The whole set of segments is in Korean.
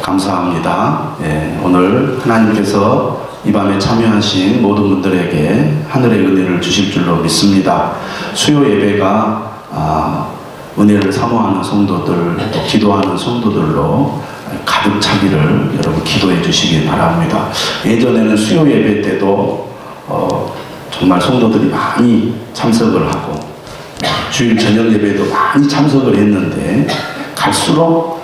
감사합니다. 오늘 하나님께서 이 밤에 참여하신 모든 분들에게 하늘의 은혜를 주실 줄로 믿습니다. 수요 예배가 은혜를 사모하는 성도들, 또 기도하는 성도들로 가득 차기를 여러분 기도해 주시기 바랍니다. 예전에는 수요 예배 때도 정말 성도들이 많이 참석을 하고 주일 저녁 예배도 많이 참석을 했는데 갈수록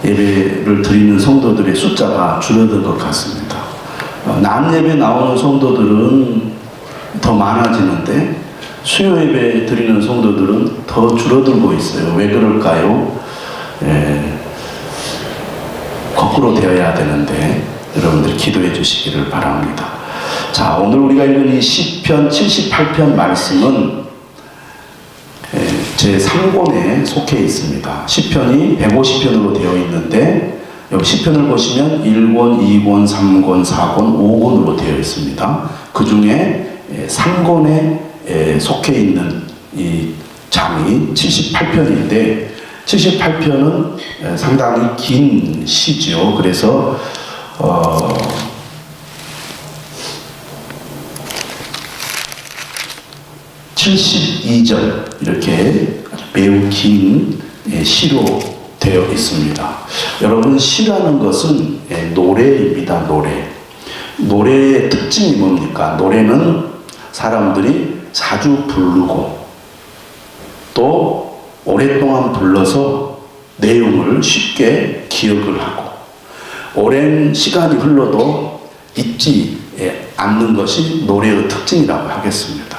예배를 드리는 성도들의 숫자가 줄어든 것 같습니다. 낮 예배 나오는 성도들은 더 많아지는데 수요 예배 드리는 성도들은 더 줄어들고 있어요. 왜 그럴까요? 거꾸로 되어야 되는데 여러분들 기도해 주시기를 바랍니다. 자, 오늘 우리가 읽은 이 시편 78편 말씀은 제 3권에 속해 있습니다. 시편이 150편으로 되어 있는데 여기 시편을 보시면 1권, 2권, 3권, 4권, 5권으로 되어 있습니다. 그 중에 3권에 속해 있는 이 장이 78편인데 78편은 상당히 긴 시죠. 그래서 72절 이렇게 매우 긴 시로 되어 있습니다. 여러분, 시라는 것은 노래입니다. 노래의 특징이 뭡니까? 노래는 사람들이 자주 부르고 또 오랫동안 불러서 내용을 쉽게 기억을 하고 오랜 시간이 흘러도 잊지 않는 것이 노래의 특징이라고 하겠습니다.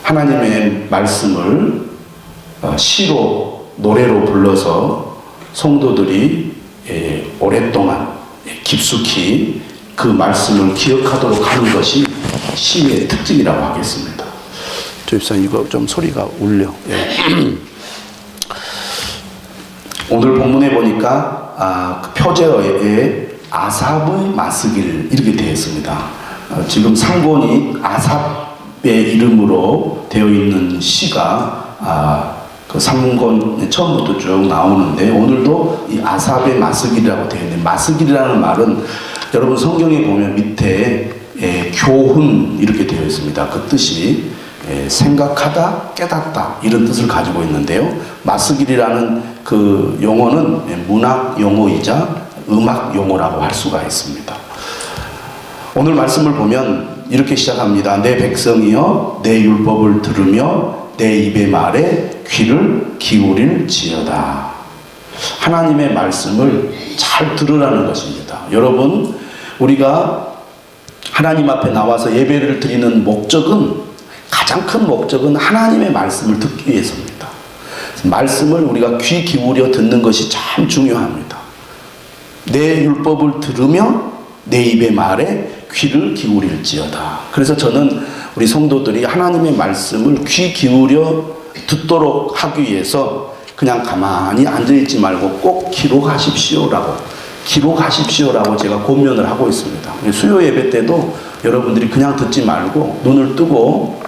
하나님의 말씀을 시로 노래로 불러서 성도들이 오랫동안 깊숙이 그 말씀을 기억하도록 하는 것이 시의 특징이라고 하겠습니다. 조입사님, 이거 좀 소리가 울려. 오늘 본문에 보니까 그 표제어에 아삽의 마스길 이렇게 되어 있습니다. 지금 3권이 아삽의 이름으로 되어 있는 시가 그 3권 처음부터 쭉 나오는데 오늘도 이 아삽의 마스길이라고 되어 있는데, 마스길이라는 말은 여러분 성경에 보면 밑에 교훈 이렇게 되어 있습니다. 그 뜻이 생각하다, 깨닫다 이런 뜻을 가지고 있는데요. 마스길이라는 그 용어는 문학 용어이자 음악 용어라고 할 수가 있습니다. 오늘 말씀을 보면 이렇게 시작합니다. 내 백성이여 내 율법을 들으며 내 입의 말에 귀를 기울일지어다. 하나님의 말씀을 잘 들으라는 것입니다. 여러분, 우리가 하나님 앞에 나와서 예배를 드리는 목적은, 가장 큰 목적은 하나님의 말씀을 듣기 위해서입니다. 말씀을 우리가 귀 기울여 듣는 것이 참 중요합니다. 내 율법을 들으며 내 입의 말에 귀를 기울일지어다. 그래서 저는 우리 성도들이 하나님의 말씀을 귀 기울여 듣도록 하기 위해서 그냥 가만히 앉아있지 말고 꼭 기록하십시오라고 제가 권면을 하고 있습니다. 수요 예배 때도 여러분들이 그냥 듣지 말고 눈을 뜨고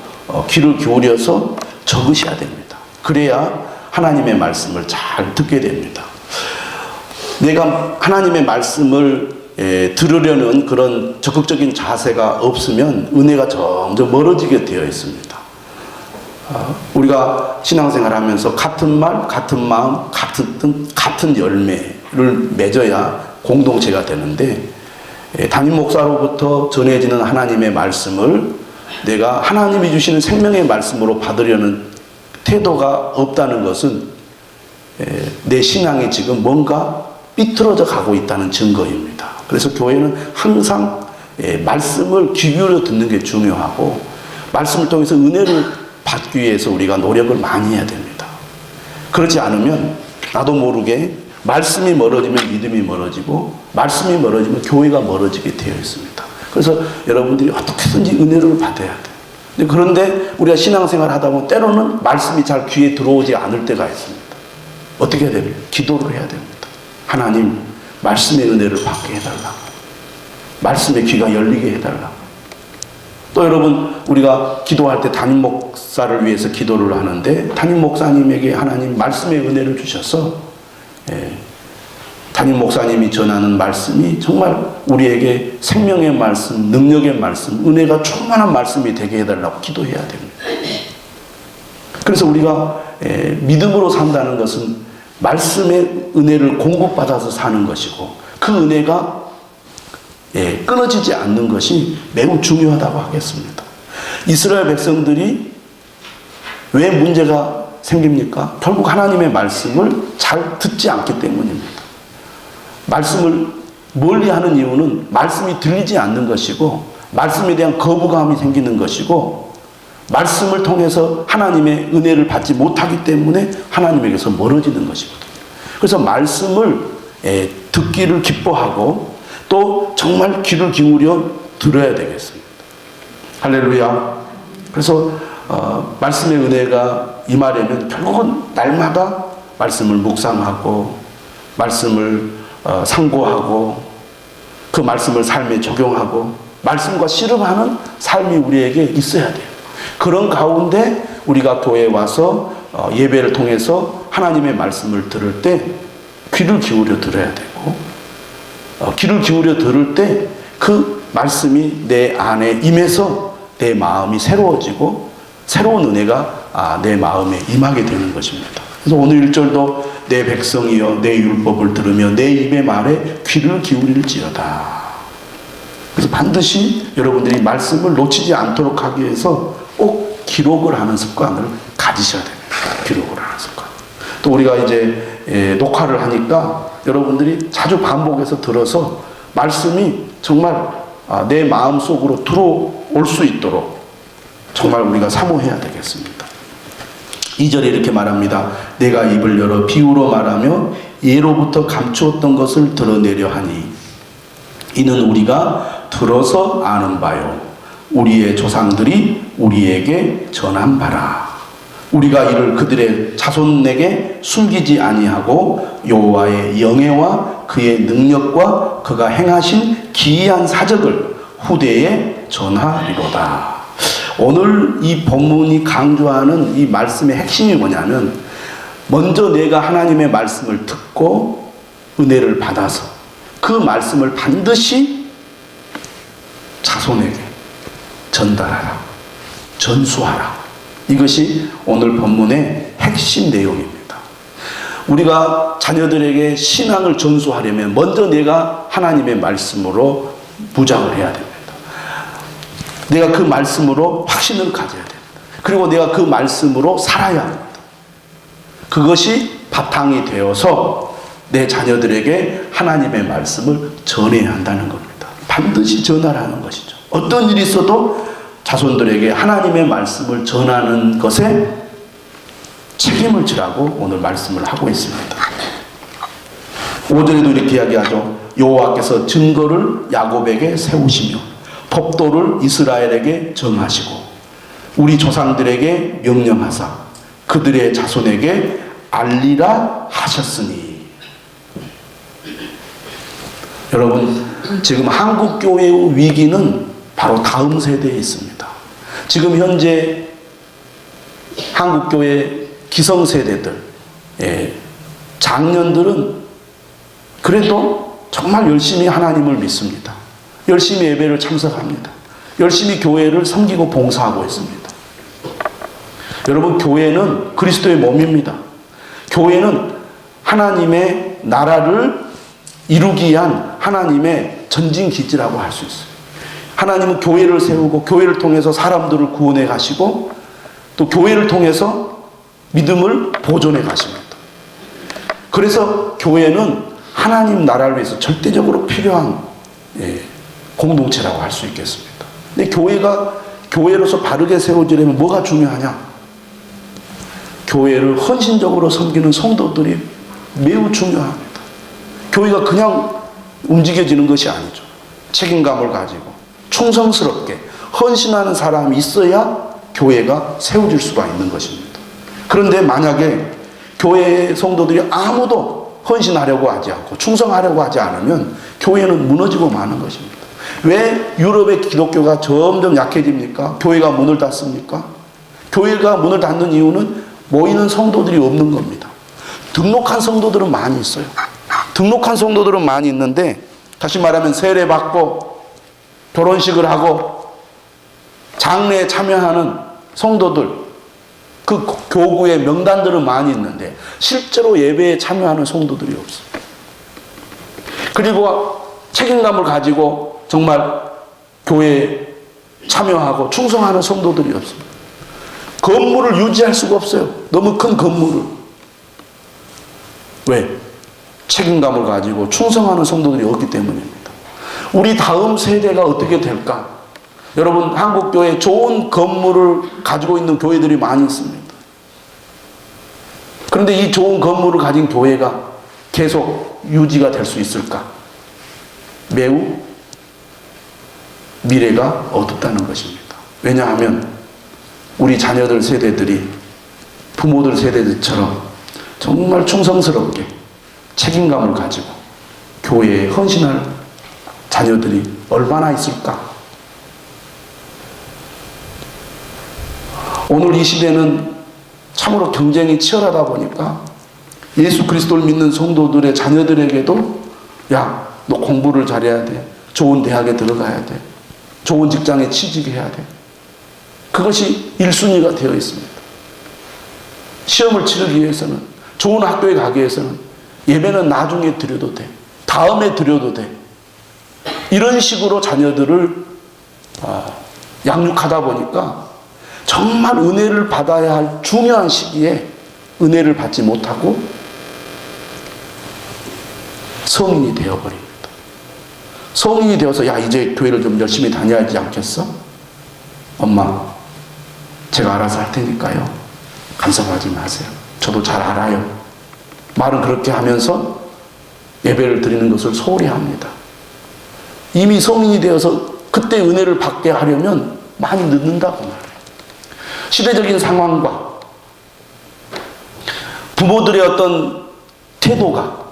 귀를 기울여서 적으셔야 됩니다. 그래야 하나님의 말씀을 잘 듣게 됩니다. 내가 하나님의 말씀을 들으려는 그런 적극적인 자세가 없으면 은혜가 점점 멀어지게 되어 있습니다. 우리가 신앙생활 하면서 같은 말, 같은 마음, 같은 뜻, 같은 열매를 맺어야 공동체가 되는데, 담임 목사로부터 전해지는 하나님의 말씀을 내가 하나님이 주시는 생명의 말씀으로 받으려는 태도가 없다는 것은 내 신앙이 지금 뭔가 삐뚤어져 가고 있다는 증거입니다. 그래서 교회는 항상 말씀을 귀 기울여 듣는 게 중요하고, 말씀을 통해서 은혜를 받기 위해서 우리가 노력을 많이 해야 됩니다. 그렇지 않으면 나도 모르게 말씀이 멀어지면 믿음이 멀어지고, 말씀이 멀어지면 교회가 멀어지게 되어 있습니다. 그래서 여러분들이 어떻게든지 은혜를 받아야 돼요. 그런데 우리가 신앙생활 하다 보면 때로는 말씀이 잘 귀에 들어오지 않을 때가 있습니다. 어떻게 해야 됩니까? 기도를 해야 됩니다. 하나님, 말씀의 은혜를 받게 해달라고, 말씀의 귀가 열리게 해달라고. 또 여러분, 우리가 기도할 때 담임 목사를 위해서 기도를 하는데, 담임 목사님에게 하나님 말씀의 은혜를 주셔서 담임 목사님이 전하는 말씀이 정말 우리에게 생명의 말씀, 능력의 말씀, 은혜가 충만한 말씀이 되게 해달라고 기도해야 됩니다. 그래서 우리가 믿음으로 산다는 것은 말씀의 은혜를 공급받아서 사는 것이고, 그 은혜가 끊어지지 않는 것이 매우 중요하다고 하겠습니다. 이스라엘 백성들이 왜 문제가 생깁니까? 결국 하나님의 말씀을 잘 듣지 않기 때문입니다. 말씀을 멀리 하는 이유는 말씀이 들리지 않는 것이고, 말씀에 대한 거부감이 생기는 것이고, 말씀을 통해서 하나님의 은혜를 받지 못하기 때문에 하나님에게서 멀어지는 것이거든요. 그래서 말씀을 듣기를 기뻐하고 또 정말 귀를 기울여 들어야 되겠습니다. 할렐루야. 그래서 말씀의 은혜가 임하려면 결국은 날마다 말씀을 묵상하고 말씀을 상고하고 그 말씀을 삶에 적용하고 말씀과 씨름하는 삶이 우리에게 있어야 돼요. 그런 가운데 우리가 교회에 와서 예배를 통해서 하나님의 말씀을 들을 때 귀를 기울여 들어야 되고, 귀를 기울여 들을 때 그 말씀이 내 안에 임해서 내 마음이 새로워지고 새로운 은혜가 내 마음에 임하게 되는 것입니다. 그래서 오늘 1절도 내 백성이여 내 율법을 들으며 내 입의 말에 귀를 기울일지어다. 그래서 반드시 여러분들이 말씀을 놓치지 않도록 하기 위해서 꼭 기록을 하는 습관을 가지셔야 됩니다. 기록을 하는 습관. 또 우리가 이제 녹화를 하니까 여러분들이 자주 반복해서 들어서 말씀이 정말 내 마음속으로 들어올 수 있도록 정말 우리가 사모해야 되겠습니다. 2절에 이렇게 말합니다. 내가 입을 열어 비유로 말하며 예로부터 감추었던 것을 드러내려 하니 이는 우리가 들어서 아는 바요 우리의 조상들이 우리에게 전한 바라. 우리가 이를 그들의 자손에게 숨기지 아니하고 여호와의 영예와 그의 능력과 그가 행하신 기이한 사적을 후대에 전하리로다. 오늘 이 본문이 강조하는 이 말씀의 핵심이 뭐냐면, 먼저 내가 하나님의 말씀을 듣고 은혜를 받아서 그 말씀을 반드시 자손에게 전달하라, 전수하라. 이것이 오늘 본문의 핵심 내용입니다. 우리가 자녀들에게 신앙을 전수하려면 먼저 내가 하나님의 말씀으로 무장을 해야 됩니다. 내가 그 말씀으로 확신을 가져야 됩니다. 그리고 내가 그 말씀으로 살아야 합니다. 그것이 바탕이 되어서 내 자녀들에게 하나님의 말씀을 전해야 한다는 겁니다. 반드시 전하라는 것이죠. 어떤 일이 있어도 자손들에게 하나님의 말씀을 전하는 것에 책임을 지라고 오늘 말씀을 하고 있습니다. 5절에도 이렇게 이야기하죠. 여호와께서 증거를 야곱에게 세우시며 법도를 이스라엘에게 정하시고 우리 조상들에게 명령하사 그들의 자손에게 알리라 하셨으니. 여러분, 지금 한국교회의 위기는 바로 다음 세대에 있습니다. 지금 현재 한국교회 기성세대들, 장년들은 그래도 정말 열심히 하나님을 믿습니다. 열심히 예배를 참석합니다. 열심히 교회를 섬기고 봉사하고 있습니다. 여러분, 교회는 그리스도의 몸입니다. 교회는 하나님의 나라를 이루기 위한 하나님의 전진기지라고 할 수 있어요. 하나님은 교회를 세우고 교회를 통해서 사람들을 구원해 가시고 또 교회를 통해서 믿음을 보존해 가십니다. 그래서 교회는 하나님 나라를 위해서 절대적으로 필요한 공동체라고 할 수 있겠습니다. 근데 교회가 교회로서 바르게 세워지려면 뭐가 중요하냐? 교회를 헌신적으로 섬기는 성도들이 매우 중요합니다. 교회가 그냥 움직여지는 것이 아니죠. 책임감을 가지고 충성스럽게 헌신하는 사람이 있어야 교회가 세워질 수가 있는 것입니다. 그런데 만약에 교회 성도들이 아무도 헌신하려고 하지 않고 충성하려고 하지 않으면 교회는 무너지고 마는 것입니다. 왜 유럽의 기독교가 점점 약해집니까? 교회가 문을 닫습니까? 교회가 문을 닫는 이유는 모이는 성도들이 없는 겁니다. 등록한 성도들은 많이 있어요. 등록한 성도들은 많이 있는데, 다시 말하면 세례 받고 결혼식을 하고 장례에 참여하는 성도들, 그 교구의 명단들은 많이 있는데 실제로 예배에 참여하는 성도들이 없어요. 그리고 책임감을 가지고 정말 교회에 참여하고 충성하는 성도들이 없습니다. 건물을 유지할 수가 없어요. 너무 큰 건물을. 왜? 책임감을 가지고 충성하는 성도들이 없기 때문입니다. 우리 다음 세대가 어떻게 될까? 여러분, 한국교회 좋은 건물을 가지고 있는 교회들이 많이 있습니다. 그런데 이 좋은 건물을 가진 교회가 계속 유지가 될 수 있을까? 매우 미래가 어둡다는 것입니다. 왜냐하면 우리 자녀들 세대들이 부모들 세대들처럼 정말 충성스럽게 책임감을 가지고 교회에 헌신할 자녀들이 얼마나 있을까? 오늘 이 시대는 참으로 경쟁이 치열하다 보니까 예수 그리스도를 믿는 성도들의 자녀들에게도 야, 너 공부를 잘해야 돼. 좋은 대학에 들어가야 돼. 좋은 직장에 취직해야 돼. 그것이 1순위가 되어 있습니다. 시험을 치르기 위해서는, 좋은 학교에 가기 위해서는 예배는 나중에 드려도 돼. 다음에 드려도 돼. 이런 식으로 자녀들을 양육하다 보니까 정말 은혜를 받아야 할 중요한 시기에 은혜를 받지 못하고 성인이 되어버립니다. 성인이 되어서 야, 이제 교회를 좀 열심히 다녀야 하지 않겠어? 엄마, 제가 알아서 할 테니까요. 간섭하지 마세요. 저도 잘 알아요. 말은 그렇게 하면서 예배를 드리는 것을 소홀히 합니다. 이미 성인이 되어서 그때 은혜를 받게 하려면 많이 늦는다고 말해요. 시대적인 상황과 부모들의 어떤 태도가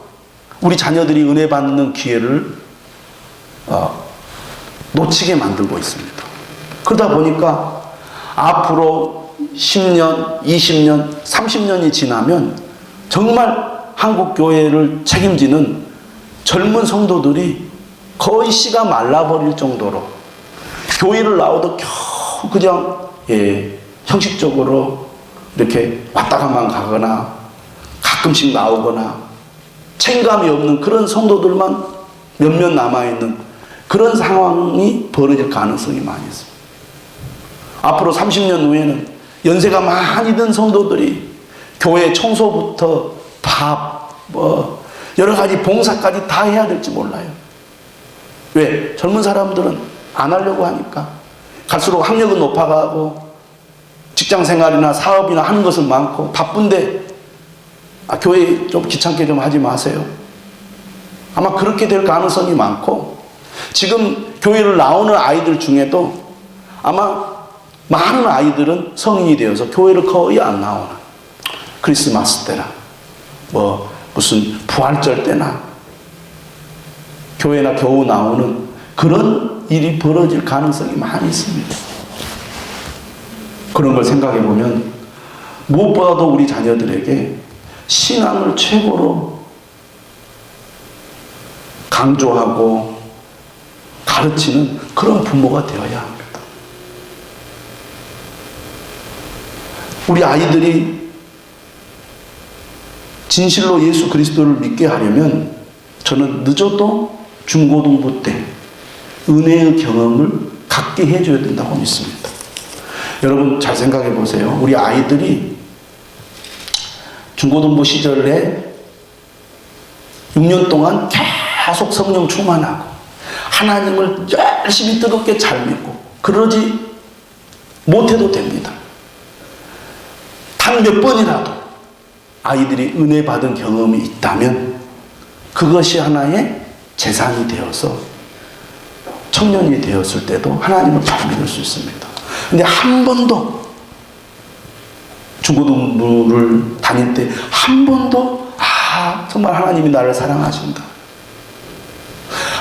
우리 자녀들이 은혜 받는 기회를 놓치게 만들고 있습니다. 그러다 보니까 앞으로 10년, 20년, 30년이 지나면 정말 한국 교회를 책임지는 젊은 성도들이 거의 씨가 말라버릴 정도로 교회를 나오도 겨우 그냥 형식적으로 이렇게 왔다가만 가거나 가끔씩 나오거나 책임감이 없는 그런 성도들만 몇몇 남아있는 그런 상황이 벌어질 가능성이 많이 있습니다. 앞으로 30년 후에는 연세가 많이 든 성도들이 교회 청소부터 밥, 여러 가지 봉사까지 다 해야 될지 몰라요. 왜? 젊은 사람들은 안 하려고 하니까. 갈수록 학력은 높아가고 직장 생활이나 사업이나 하는 것은 많고 바쁜데 교회 좀 귀찮게 좀 하지 마세요. 아마 그렇게 될 가능성이 많고, 지금 교회를 나오는 아이들 중에도 아마 많은 아이들은 성인이 되어서 교회를 거의 안 나오는, 크리스마스 때나 무슨 부활절 때나 교회나 겨우 나오는 그런 일이 벌어질 가능성이 많이 있습니다. 그런 걸 생각해 보면 무엇보다도 우리 자녀들에게 신앙을 최고로 강조하고 가르치는 그런 부모가 되어야 합니다. 우리 아이들이 진실로 예수 그리스도를 믿게 하려면 저는 늦어도 중고등부 때 은혜의 경험을 갖게 해줘야 된다고 믿습니다. 여러분 잘 생각해 보세요. 우리 아이들이 중고등부 시절에 6년 동안 계속 성령 충만하고 하나님을 열심히 뜨겁게 잘 믿고 그러지 못해도 됩니다. 단 몇 번이라도 아이들이 은혜 받은 경험이 있다면 그것이 하나의 재산이 되어서 청년이 되었을 때도 하나님을 잘 믿을 수 있습니다. 근데 한 번도 중고등부를 다닐 때 한 번도 정말 하나님이 나를 사랑하신다,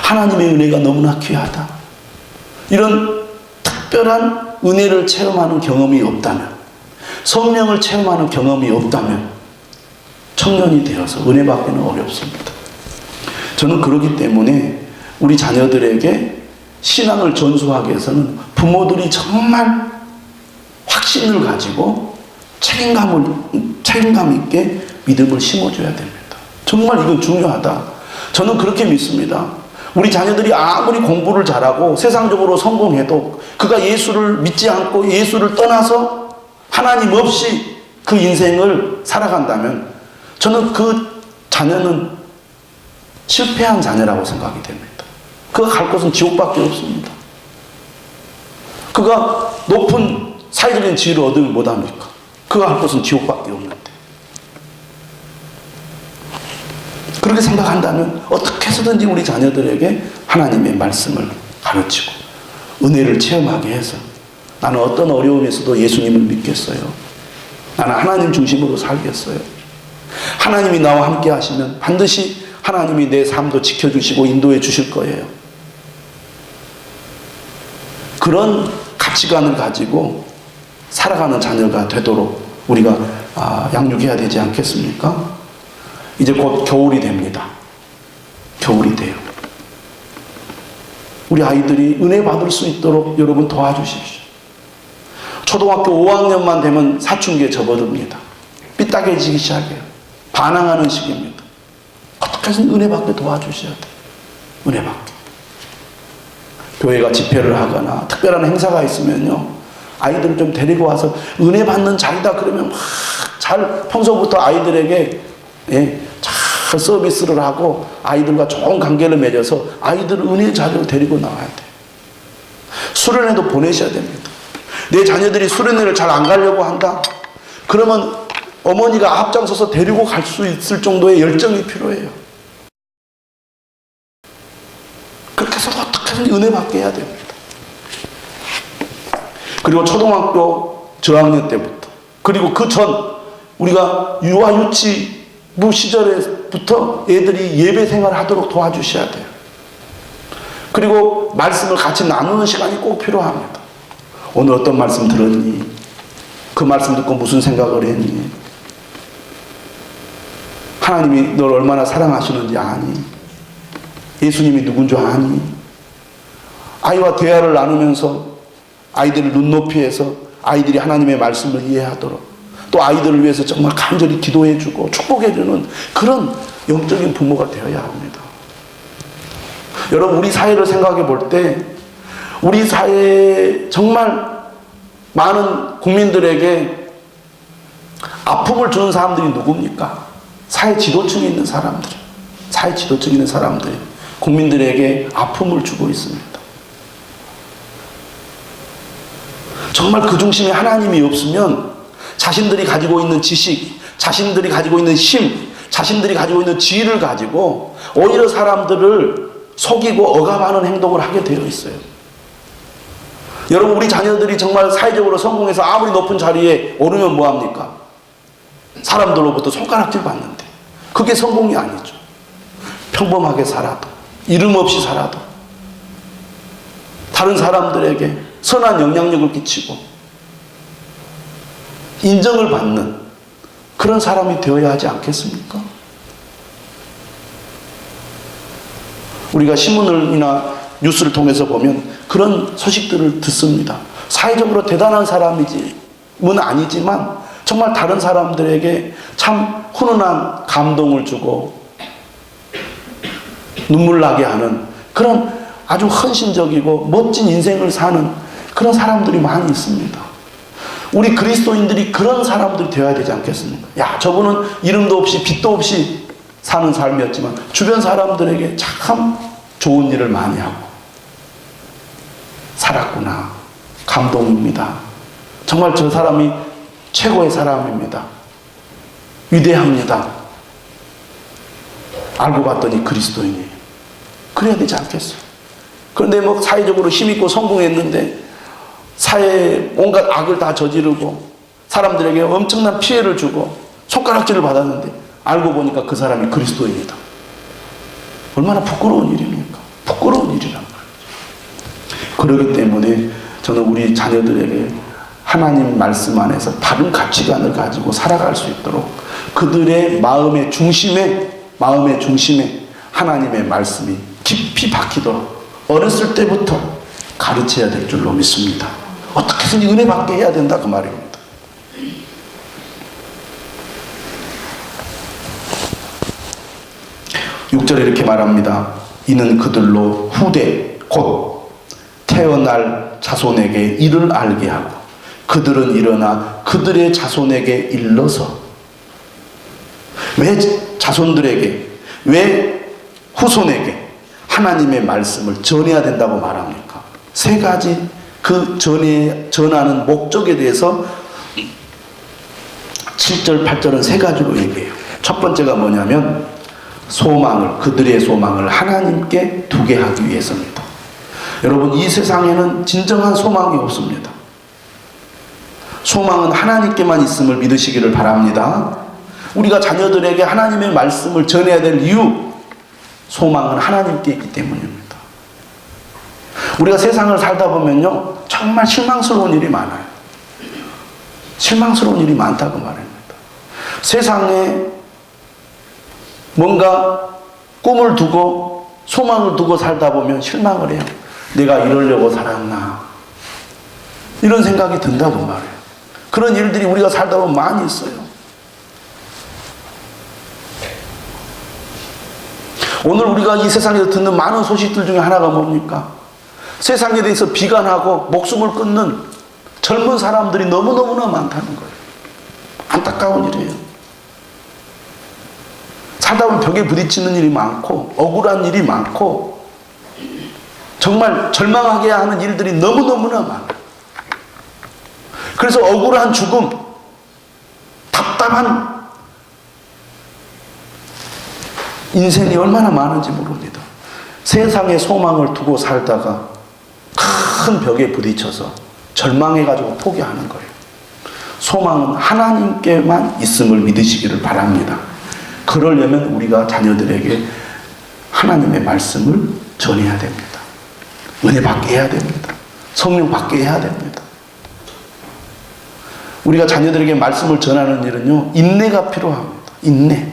하나님의 은혜가 너무나 귀하다, 이런 특별한 은혜를 체험하는 경험이 없다면, 성령을 체험하는 경험이 없다면 청년이 되어서 은혜 받기는 어렵습니다. 저는 그렇기 때문에 우리 자녀들에게 신앙을 전수하기 위해서는 부모들이 정말 확신을 가지고 책임감 있게 믿음을 심어줘야 됩니다. 정말 이건 중요하다. 저는 그렇게 믿습니다. 우리 자녀들이 아무리 공부를 잘하고 세상적으로 성공해도 그가 예수를 믿지 않고 예수를 떠나서 하나님 없이 그 인생을 살아간다면 저는 그 자녀는 실패한 자녀라고 생각이 됩니다. 그가 갈 곳은 지옥밖에 없습니다. 그가 높은 사회적인 지위를 얻으면 못합니까? 그가 갈 곳은 지옥밖에 없는데. 그렇게 생각한다면 어떻게 해서든지 우리 자녀들에게 하나님의 말씀을 가르치고 은혜를 체험하게 해서 나는 어떤 어려움에서도 예수님을 믿겠어요. 나는 하나님 중심으로 살겠어요. 하나님이 나와 함께 하시면 반드시 하나님이 내 삶도 지켜주시고 인도해 주실 거예요. 그런 가치관을 가지고 살아가는 자녀가 되도록 우리가 양육해야 되지 않겠습니까? 이제 곧 겨울이 됩니다. 겨울이 돼요. 우리 아이들이 은혜 받을 수 있도록 여러분 도와주십시오. 초등학교 5학년만 되면 사춘기에 접어듭니다. 삐딱해지기 시작해요. 반항하는 시기입니다. 어떻게 해서 은혜 받게 도와주셔야 돼요. 은혜 받게. 교회가 집회를 하거나 특별한 행사가 있으면요, 아이들을 좀 데리고 와서 은혜 받는 자리다 그러면 막 잘 평소부터 아이들에게 잘 서비스를 하고 아이들과 좋은 관계를 맺어서 아이들을 은혜 자리로 데리고 나와야 돼요. 수련회도 보내셔야 됩니다. 내 자녀들이 수련회를 잘 안 가려고 한다? 그러면 어머니가 앞장서서 데리고 갈 수 있을 정도의 열정이 필요해요. 그렇게 해서 어떻게든 은혜 받게 해야 됩니다. 그리고 초등학교 저학년 때부터, 그리고 그 전 우리가 유아 유치부 시절에부터 애들이 예배 생활을 하도록 도와주셔야 돼요. 그리고 말씀을 같이 나누는 시간이 꼭 필요합니다. 오늘 어떤 말씀 들었니? 그 말씀 듣고 무슨 생각을 했니? 하나님이 널 얼마나 사랑하시는지 아니? 예수님이 누군 줄 아니? 아이와 대화를 나누면서 아이들을 눈높이에서 아이들이 하나님의 말씀을 이해하도록, 또 아이들을 위해서 정말 간절히 기도해주고 축복해주는 그런 영적인 부모가 되어야 합니다. 여러분, 우리 사회를 생각해 볼 때 우리 사회에 정말 많은 국민들에게 아픔을 주는 사람들이 누굽니까? 사회 지도층에 있는 사람들, 사회 지도층에 있는 사람들이 국민들에게 아픔을 주고 있습니다. 정말 그 중심에 하나님이 없으면 자신들이 가지고 있는 지식, 자신들이 가지고 있는 힘, 자신들이 가지고 있는 지위를 가지고 오히려 사람들을 속이고 억압하는 행동을 하게 되어 있어요. 여러분, 우리 자녀들이 정말 사회적으로 성공해서 아무리 높은 자리에 오르면 뭐합니까? 사람들로부터 손가락질 받는데 그게 성공이 아니죠. 평범하게 살아도, 이름 없이 살아도 다른 사람들에게 선한 영향력을 끼치고 인정을 받는 그런 사람이 되어야 하지 않겠습니까? 우리가 신문이나 뉴스를 통해서 보면 그런 소식들을 듣습니다. 사회적으로 대단한 사람이지는 아니지만 정말 다른 사람들에게 참 훈훈한 감동을 주고 눈물 나게 하는 그런 아주 헌신적이고 멋진 인생을 사는 그런 사람들이 많이 있습니다. 우리 그리스도인들이 그런 사람들이 되어야 되지 않겠습니까? 야, 저분은 이름도 없이 빛도 없이 사는 삶이었지만 주변 사람들에게 참 좋은 일을 많이 하고 살았구나. 감동입니다. 정말 저 사람이 최고의 사람입니다. 위대합니다. 알고 봤더니 그리스도인이에요. 그래야 되지 않겠어요? 그런데 뭐 사회적으로 힘있고 성공했는데 사회에 온갖 악을 다 저지르고 사람들에게 엄청난 피해를 주고 손가락질을 받았는데 알고 보니까 그 사람이 그리스도인이다. 얼마나 부끄러운 일입니까? 부끄러운 일이란 말이죠. 그렇기 때문에 저는 우리 자녀들에게 하나님 말씀 안에서 바른 가치관을 가지고 살아갈 수 있도록 그들의 마음의 중심에 하나님의 말씀이 깊이 박히도록 어렸을 때부터 가르쳐야 될 줄로 믿습니다. 어떻게 해서든 은혜 받게 해야 된다 그 말입니다. 6절에 이렇게 말합니다. 이는 그들로 후대 곧 태어날 자손에게 이를 알게 하고 그들은 일어나 그들의 자손에게 일러서. 왜 자손들에게, 왜 후손에게 하나님의 말씀을 전해야 된다고 말합니까? 세 가지 그 전하는 목적에 대해서 7절 8절은 세 가지로 얘기해요. 첫 번째가 뭐냐면 그들의 소망을 하나님께 두게 하기 위해서입니다. 여러분, 이 세상에는 진정한 소망이 없습니다. 소망은 하나님께만 있음을 믿으시기를 바랍니다. 우리가 자녀들에게 하나님의 말씀을 전해야 될 이유, 소망은 하나님께 있기 때문입니다. 우리가 세상을 살다 보면요, 정말 실망스러운 일이 많아요. 실망스러운 일이 많다고 말합니다. 세상에 뭔가 꿈을 두고 소망을 두고 살다 보면 실망을 해요. 내가 이러려고 살았나, 이런 생각이 든다고 말해요. 그런 일들이 우리가 살다 보면 많이 있어요. 오늘 우리가 이 세상에서 듣는 많은 소식들 중에 하나가 뭡니까? 세상에 대해서 비관하고 목숨을 끊는 젊은 사람들이 너무너무나 많다는 거예요. 안타까운 일이에요. 살다 보면 벽에 부딪히는 일이 많고 억울한 일이 많고 정말 절망하게 하는 일들이 너무너무나 많아요. 그래서 억울한 죽음, 답답한 인생이 얼마나 많은지 모릅니다. 세상에 소망을 두고 살다가 큰 벽에 부딪혀서 절망해가지고 포기하는 거예요. 소망은 하나님께만 있음을 믿으시기를 바랍니다. 그러려면 우리가 자녀들에게 하나님의 말씀을 전해야 됩니다. 은혜 받게 해야 됩니다. 성령 받게 해야 됩니다. 우리가 자녀들에게 말씀을 전하는 일은요, 인내가 필요합니다. 인내.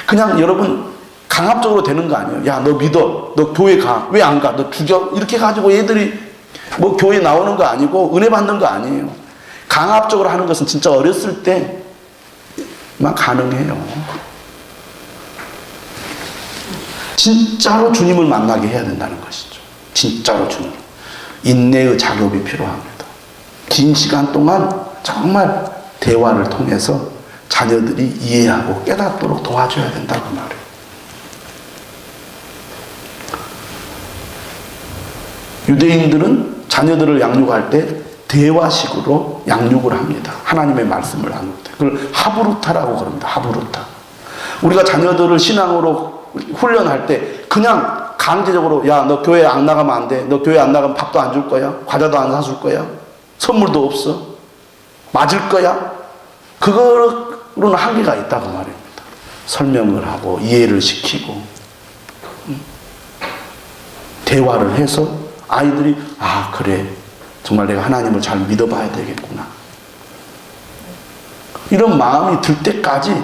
그냥 여러분 강압적으로 되는 거 아니에요. 야, 너 믿어. 너 교회 가. 왜 안 가? 너 죽여. 이렇게 가지고 애들이 뭐 교회 나오는 거 아니고 은혜 받는 거 아니에요. 강압적으로 하는 것은 진짜 어렸을 때만 가능해요. 진짜로 주님을 만나게 해야 된다는 것이죠. 진짜로 주님. 인내의 작업이 필요합니다. 긴 시간 동안 정말 대화를 통해서 자녀들이 이해하고 깨닫도록 도와줘야 된다고 말해요. 유대인들은 자녀들을 양육할 때 대화식으로 양육을 합니다. 하나님의 말씀을 양육할 때. 그걸 하브루타라고 그럽니다. 하브루타. 우리가 자녀들을 신앙으로 훈련할 때 그냥 강제적으로 야, 너 교회 안 나가면 안 돼. 너 교회 안 나가면 밥도 안 줄 거야. 과자도 안 사줄 거야. 선물도 없어. 맞을 거야. 그거로는 한계가 있다고 말입니다. 설명을 하고 이해를 시키고 대화를 해서 아이들이 아, 그래. 정말 내가 하나님을 잘 믿어봐야 되겠구나. 이런 마음이 들 때까지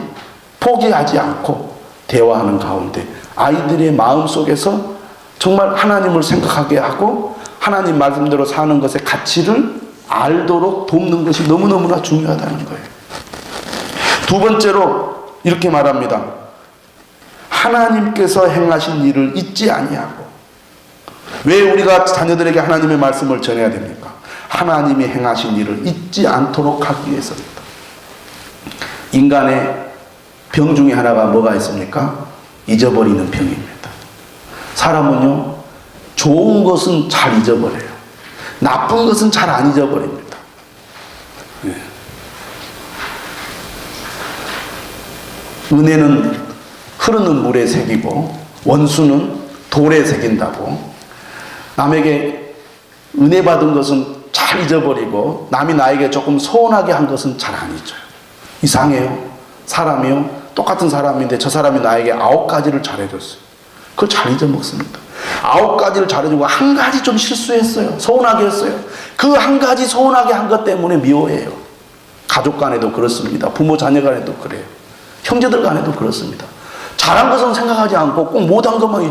포기하지 않고 대화하는 가운데 아이들의 마음 속에서 정말 하나님을 생각하게 하고 하나님 말씀대로 사는 것의 가치를 알도록 돕는 것이 너무너무나 중요하다는 거예요. 두 번째로 이렇게 말합니다. 하나님께서 행하신 일을 잊지 아니하고. 왜 우리가 자녀들에게 하나님의 말씀을 전해야 됩니까? 하나님이 행하신 일을 잊지 않도록 하기 위해서입니다. 인간의 병 중에 하나가 뭐가 있습니까? 잊어버리는 병입니다. 사람은요, 좋은 것은 잘 잊어버려요. 나쁜 것은 잘 안 잊어버립니다. 네. 은혜는 흐르는 물에 새기고 원수는 돌에 새긴다고. 남에게 은혜 받은 것은 잘 잊어버리고 남이 나에게 조금 서운하게 한 것은 잘 안 잊어요. 이상해요. 사람이요, 똑같은 사람인데 저 사람이 나에게 9가지를 잘해줬어요. 그걸 잘 잊어먹습니다. 9가지를 잘해주고 한 가지 좀 실수했어요. 서운하게 했어요. 그 한 가지 서운하게 한 것 때문에 미워해요. 가족 간에도 그렇습니다. 부모 자녀 간에도 그래요. 형제들 간에도 그렇습니다. 잘한 것은 생각하지 않고 꼭 못한 것만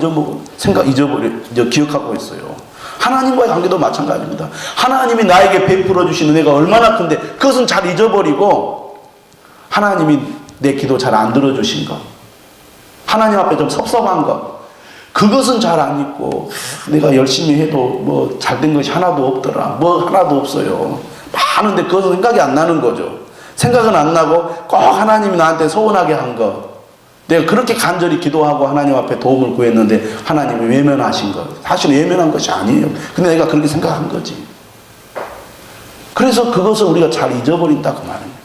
기억하고 있어요. 하나님과의 관계도 마찬가지입니다. 하나님이 나에게 베풀어 주신 은혜가 얼마나 큰데 그것은 잘 잊어버리고 하나님이 내 기도 잘 안 들어주신 것, 하나님 앞에 좀 섭섭한 것, 그것은 잘 안 잊고 내가 열심히 해도 뭐 잘된 것이 하나도 없더라, 뭐 하나도 없어요. 많은데 그것은 생각이 안 나는 거죠. 생각은 안 나고 꼭 하나님이 나한테 서운하게 한 것, 내가 그렇게 간절히 기도하고 하나님 앞에 도움을 구했는데 하나님이 외면하신 것, 사실 외면한 것이 아니에요. 근데 내가 그렇게 생각한 거지. 그래서 그것을 우리가 잘 잊어버린다 그 말입니다.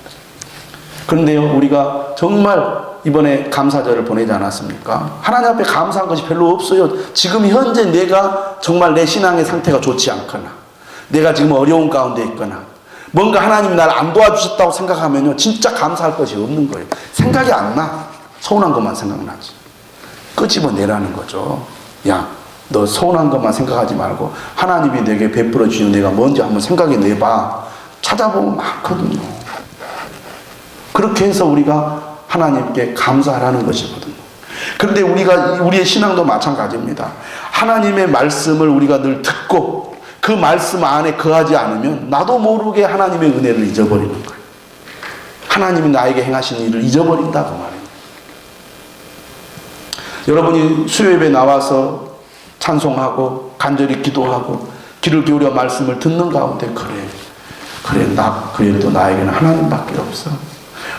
그런데요, 우리가 정말 이번에 감사절을 보내지 않았습니까? 하나님 앞에 감사한 것이 별로 없어요. 지금 현재 내가 정말 내 신앙의 상태가 좋지 않거나 내가 지금 어려운 가운데 있거나 뭔가 하나님이 나를 안 도와주셨다고 생각하면요, 진짜 감사할 것이 없는 거예요. 생각이 안 나. 서운한 것만 생각나지. 끄집어내라는 거죠. 야, 너 서운한 것만 생각하지 말고 하나님이 내게 베풀어 주신 내가 뭔지 한번 생각해 내봐. 찾아보면 많거든요. 그렇게 해서 우리가 하나님께 감사하라는 것이거든요. 그런데 우리의 신앙도 마찬가지입니다. 하나님의 말씀을 우리가 늘 듣고 그 말씀 안에 거하지 않으면 나도 모르게 하나님의 은혜를 잊어버리는 거예요. 하나님이 나에게 행하신 일을 잊어버린다고 말해요. 여러분이 수요예배 나와서 찬송하고 간절히 기도하고 귀를 기울여 말씀을 듣는 가운데 그래도 나에게는 하나님밖에 없어.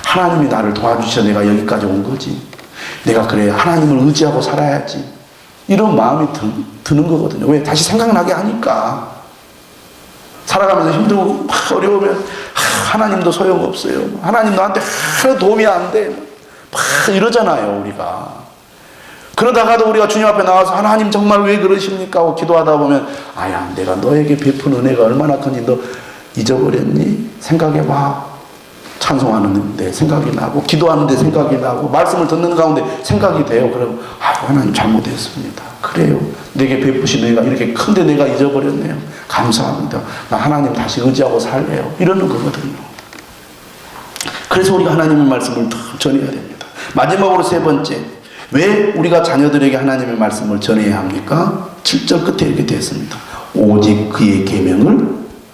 하나님이 나를 도와주셔서 내가 여기까지 온 거지. 내가 하나님을 의지하고 살아야지. 이런 마음이 드는 거거든요. 왜? 다시 생각나게 하니까. 살아가면서 힘들고 막 어려우면 하나님도 소용없어요. 하나님 나한테 도움이 안 돼. 막 이러잖아요, 우리가. 그러다가도 우리가 주님 앞에 나와서 하나님 정말 왜 그러십니까? 하고 기도하다 보면 아야, 내가 너에게 베푼 은혜가 얼마나 큰지 너 잊어버렸니? 생각해봐. 찬송하는데 생각이 나고 기도하는데 생각이 나고 말씀을 듣는 가운데 생각이 돼요. 그러고 하나님 잘못했습니다. 그래요. 내게 베푸신 은혜가 이렇게 큰데 내가 잊어버렸네요. 감사합니다. 나 하나님 다시 의지하고 살래요. 이러는 거거든요. 그래서 우리가 하나님의 말씀을 더 전해야 됩니다. 마지막으로 세 번째, 왜 우리가 자녀들에게 하나님의 말씀을 전해야 합니까? 7절 끝에 이렇게 되어 있습니다. 오직 그의 계명을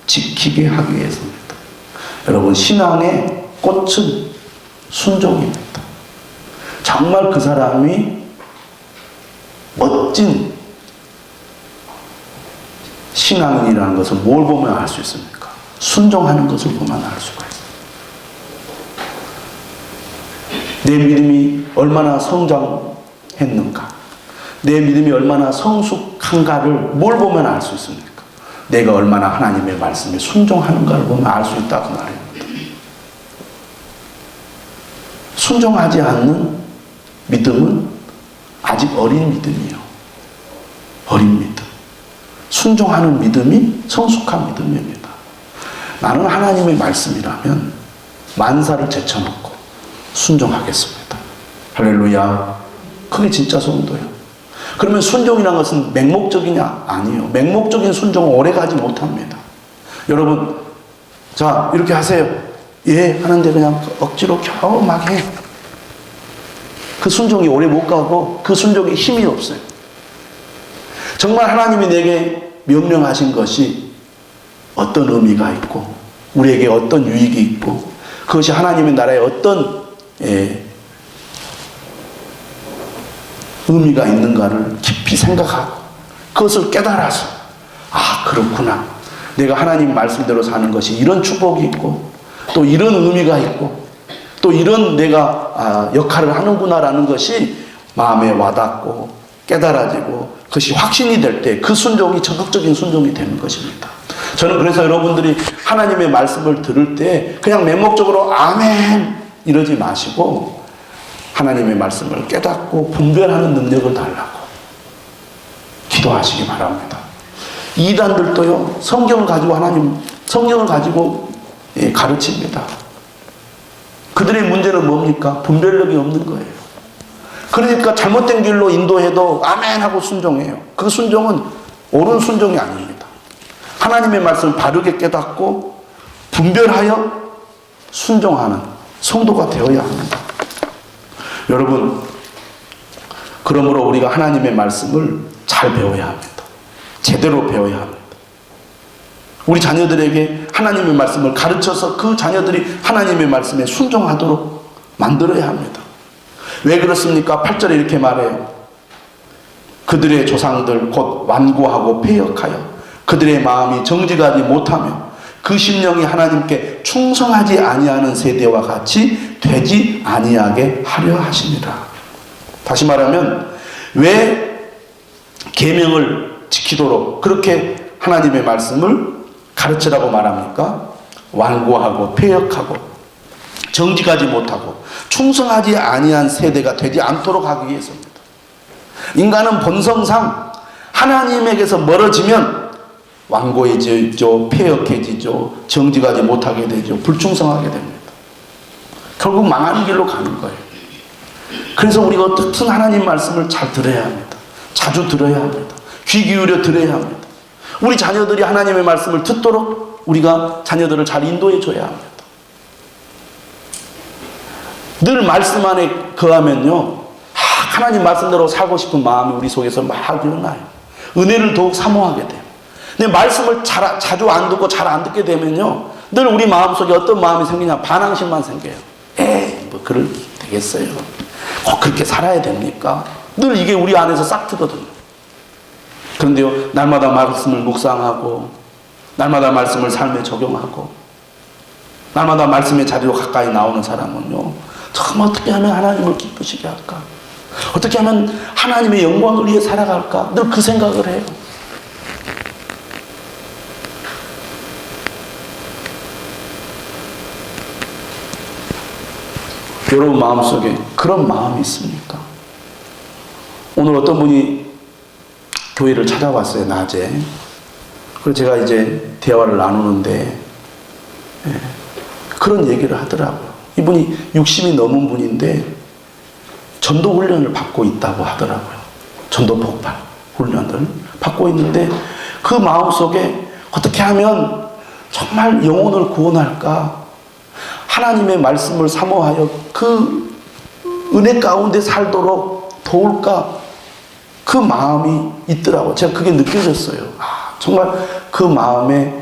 지키게 하기 위해서입니다. 여러분, 신앙의 꽃은 순종입니다. 정말 그 사람이 멋진 신앙인이라는 것을 뭘 보면 알 수 있습니까? 순종하는 것을 보면 알 수가 있어요. 내 믿음이 얼마나 성장했는가, 내 믿음이 얼마나 성숙한가를 뭘 보면 알 수 있습니까? 내가 얼마나 하나님의 말씀에 순종하는가를 보면 알 수 있다고 말합니다. 순종하지 않는 믿음은 아직 어린 믿음이에요. 어린 믿음. 순종하는 믿음이 성숙한 믿음입니다. 나는 하나님의 말씀이라면 만사를 제쳐놓고 순종하겠습니다. 할렐루야. 그게 진짜 성도예요. 그러면 순종이라는 것은 맹목적이냐? 아니에요. 맹목적인 순종은 오래가지 못합니다. 여러분, 자, 이렇게 하세요. 예, 하는데 그냥 억지로 겨우 막 해. 그 순종이 오래 못 가고 그 순종에 힘이 없어요. 정말 하나님이 내게 명령하신 것이 어떤 의미가 있고 우리에게 어떤 유익이 있고 그것이 하나님의 나라에 어떤 의미가 있는가를 깊이 생각하고 그것을 깨달아서 그렇구나. 내가 하나님 말씀대로 사는 것이 이런 축복이 있고 또 이런 의미가 있고 또 이런 내가 역할을 하는구나라는 것이 마음에 와닿고 깨달아지고 그것이 확신이 될 때 그 순종이 적극적인 순종이 되는 것입니다. 저는 그래서 여러분들이 하나님의 말씀을 들을 때 그냥 맹목적으로 아멘 이러지 마시고 하나님의 말씀을 깨닫고 분별하는 능력을 달라고 기도하시기 바랍니다. 이단들도요, 성경을 가지고 가르칩니다. 그들의 문제는 뭡니까? 분별력이 없는 거예요. 그러니까 잘못된 길로 인도해도 아멘 하고 순종해요. 그 순종은 옳은 순종이 아닙니다. 하나님의 말씀을 바르게 깨닫고 분별하여 순종하는 성도가 되어야 합니다. 여러분, 그러므로 우리가 하나님의 말씀을 잘 배워야 합니다. 제대로 배워야 합니다. 우리 자녀들에게 하나님의 말씀을 가르쳐서 그 자녀들이 하나님의 말씀에 순종하도록 만들어야 합니다. 왜 그렇습니까? 8절에 이렇게 말해요. 그들의 조상들 곧 완고하고 패역하여 그들의 마음이 정직하지 못하며 그 심령이 하나님께 충성하지 아니하는 세대와 같이 되지 아니하게 하려 하십니다. 다시 말하면 왜 계명을 지키도록 그렇게 하나님의 말씀을 가르치라고 말합니까? 완고하고 패역하고 정직하지 못하고 충성하지 아니한 세대가 되지 않도록 하기 위해서입니다. 인간은 본성상 하나님에게서 멀어지면 완고해지죠, 패역해지죠, 정직하지 못하게 되죠, 불충성하게 됩니다. 결국 망하는 길로 가는 거예요. 그래서 우리가 어떻든 하나님 말씀을 잘 들어야 합니다. 자주 들어야 합니다. 귀 기울여 들어야 합니다. 우리 자녀들이 하나님의 말씀을 듣도록 우리가 자녀들을 잘 인도해 줘야 합니다. 늘 말씀 안에 거하면요, 하나님 말씀대로 살고 싶은 마음이 우리 속에서 막 일어나요. 은혜를 더욱 사모하게 돼요. 근데 말씀을 자주 안 듣고 잘 안 듣게 되면요, 늘 우리 마음속에 어떤 마음이 생기냐? 반항심만 생겨요. 뭐 그럴 되겠어요. 꼭 그렇게 살아야 됩니까? 늘 이게 우리 안에서 싹 트거든요. 그런데요, 날마다 말씀을 묵상하고 날마다 말씀을 삶에 적용하고 날마다 말씀의 자리로 가까이 나오는 사람은요, 참 어떻게 하면 하나님을 기쁘시게 할까? 어떻게 하면 하나님의 영광을 위해 살아갈까? 늘 그 생각을 해요. 여러분 마음속에 그런 마음이 있습니까? 오늘 어떤 분이 교회를 찾아왔어요, 낮에. 그래서 제가 이제 대화를 나누는데 그런 얘기를 하더라고요. 이분이 60이 넘은 분인데 전도 훈련을 받고 있다고 하더라고요. 전도 폭발 훈련을 받고 있는데 그 마음속에 어떻게 하면 정말 영혼을 구원할까? 하나님의 말씀을 사모하여 그 은혜 가운데 살도록 도울까? 그 마음이 있더라고요. 제가 그게 느껴졌어요. 정말 그 마음에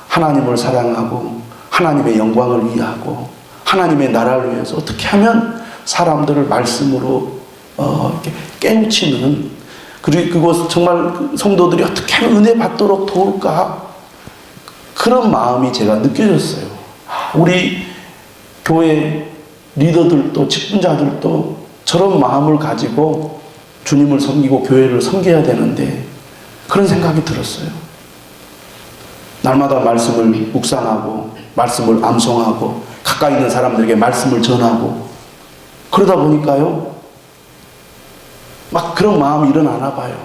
하나님을 사랑하고 하나님의 영광을 위하고 하나님의 나라를 위해서 어떻게 하면 사람들을 말씀으로 이렇게 깨우치는, 그리고 그것 정말 성도들이 어떻게 하면 은혜 받도록 도울까? 그런 마음이 제가 느껴졌어요. 우리 교회 리더들도 직분자들도 저런 마음을 가지고 주님을 섬기고 교회를 섬겨야 되는데 그런 생각이 들었어요. 날마다 말씀을 묵상하고 말씀을 암송하고 가까이 있는 사람들에게 말씀을 전하고 그러다 보니까요, 막 그런 마음이 일어나나 봐요.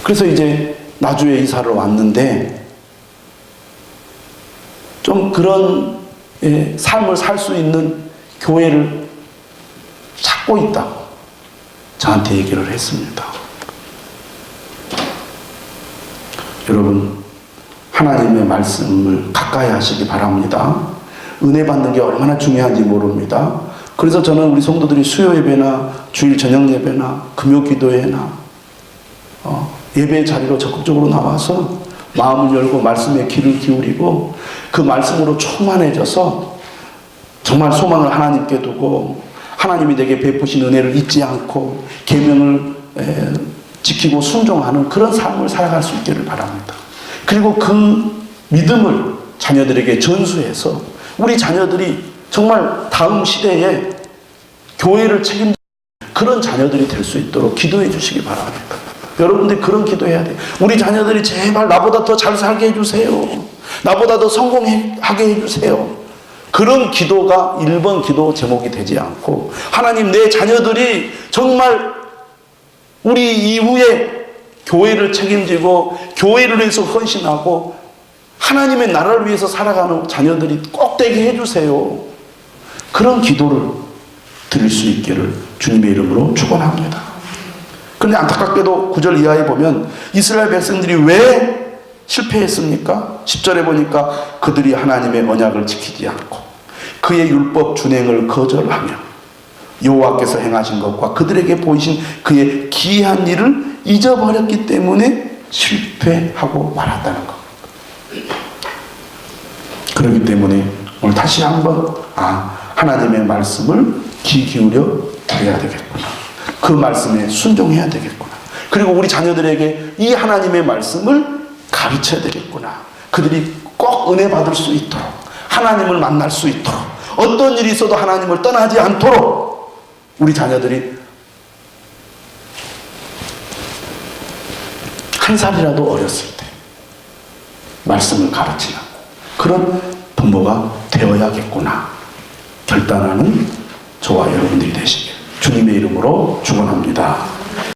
그래서 이제 나주에 이사를 왔는데 좀 그런 삶을 살 수 있는 교회를 찾고 있다고 저한테 얘기를 했습니다. 여러분, 하나님의 말씀을 가까이 하시기 바랍니다. 은혜 받는 게 얼마나 중요한지 모릅니다. 그래서 저는 우리 성도들이 수요 예배나 주일 저녁 예배나 금요 기도회나 예배의 자리로 적극적으로 나와서 마음을 열고 말씀에 귀를 기울이고 그 말씀으로 충만해져서 정말 소망을 하나님께 두고 하나님이 내게 베푸신 은혜를 잊지 않고 계명을 지키고 순종하는 그런 삶을 살아갈 수 있기를 바랍니다. 그리고 그 믿음을 자녀들에게 전수해서 우리 자녀들이 정말 다음 시대에 교회를 책임지는 그런 자녀들이 될 수 있도록 기도해 주시기 바랍니다. 여러분들이 그런 기도해야 돼요. 우리 자녀들이 제발 나보다 더 잘 살게 해주세요. 나보다 더 성공하게 해주세요. 그런 기도가 1번 기도 제목이 되지 않고, 하나님, 내 자녀들이 정말 우리 이후에 교회를 책임지고 교회를 위해서 헌신하고 하나님의 나라를 위해서 살아가는 자녀들이 꼭 되게 해주세요. 그런 기도를 드릴 수 있기를 주님의 이름으로 축원합니다. 그런데 안타깝게도 9절 이하에 보면 이스라엘 백성들이 왜 실패했습니까? 10절에 보니까 그들이 하나님의 언약을 지키지 않고 그의 율법 준행을 거절하며 여호와께서 행하신 것과 그들에게 보이신 그의 기이한 일을 잊어버렸기 때문에 실패하고 말았다는 것. 그렇기 때문에 오늘 다시 한번 하나님의 말씀을 귀 기울여 들어야 되겠구나. 그 말씀에 순종해야 되겠구나. 그리고 우리 자녀들에게 이 하나님의 말씀을 가르쳐야 되겠구나. 그들이 꼭 은혜 받을 수 있도록, 하나님을 만날 수 있도록, 어떤 일이 있어도 하나님을 떠나지 않도록 우리 자녀들이 한 살이라도 어렸을 때 말씀을 가르치는 그런 부모가 되어야겠구나 결단하는 저와 여러분들이 되시길 주님의 이름으로 축원합니다.